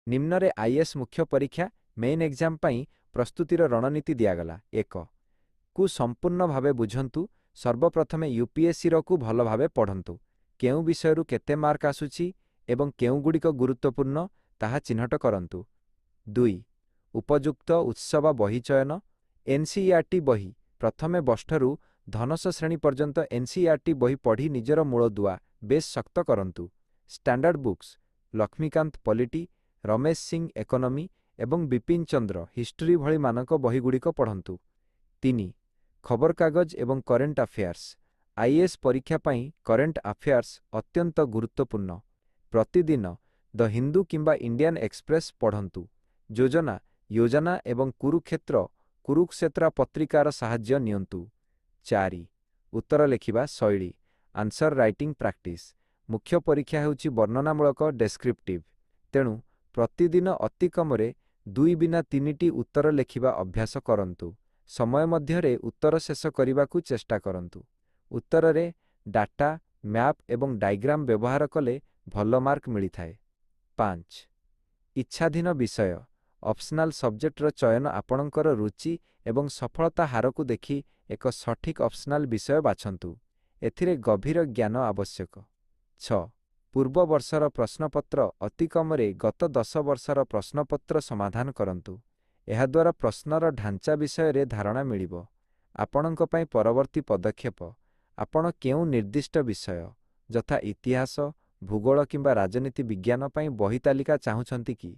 निम्न आईएएस मुख्य परीक्षा मेन एग्जाम पाई प्रस्तुतिर रणनीति दिगला। 1 कु संपूर्ण भावे बुझंतु। सर्वप्रथमे यूपीएससी रकु भल भावे पढ़ंतु। केउ विषयरु केते मार्क आसुची एवं केउ गुड़िक गुरुत्वपूर्ण ताहा चिन्हट करंतु। 2 उपयुक्त उत्सव बही चयन। एनसीईआरटी बही प्रथमे बष्ठरु धनस श्रेणी पर्यंत एनसीईआरटी बही पढ़ी निजर मूलदुआ बेस शक्त करंतु। Standard books Laxmikant polity, Ramesh Singh economy एवं बिपिन चंद्र हिस्ट्री भली मानक बही गुड़िक पढ़ंतु। 3 खबर कागज एवं करेंट अफेयर्स। आईएएस परीक्षा पाई करेंट अफेयर्स अत्यंत गुरुत्वपूर्ण। प्रतिदिन द हिंदू किंबा इंडियन एक्सप्रेस पढ़ंतु। योजना एवं कुरुक्षेत्र पत्रिकार साहाय्य नियंतु। 4 उत्तर लेखिबा शैली आंसर राइटिंग प्रैक्टिस। मुख्य परीक्षा हेउची वर्णनामूलक डेस्क्रिप्टिव। तेणु प्रतिदिन अति कमरे 2 बिना 3टी उत्तर लेखिबा अभ्यास करंतु। समय मध्यरे उत्तर शेष करने को चेष्टा करंतु। उत्तर रे डाटा मैप एवं डायग्राम व्यवहार कले भल मार्क मिली थाए। 5 इच्छाधीन विषय ऑप्शनल सब्जेक्ट रो चयन आपणकर रुचि एवं सफलता हार को देखि एक सठिक ऑप्शनल विषय बाछंतु। एथिरे गभीर ज्ञान आवश्यक। 6 पूर्व वर्षर प्रश्नपत्र अति कमरे गत 10 वर्षर प्रश्नपत्र समाधान करंतु। एहा द्वारा प्रश्नर ढांचा विषय रे धारणा मिलिबो। आपणक पई परवर्ती पदक्षेप आपण केउ निर्दिष्ट विषय यथा इतिहास भूगोल किंबा राजनीति विज्ञान पई बही तालिका चाहुचंती कि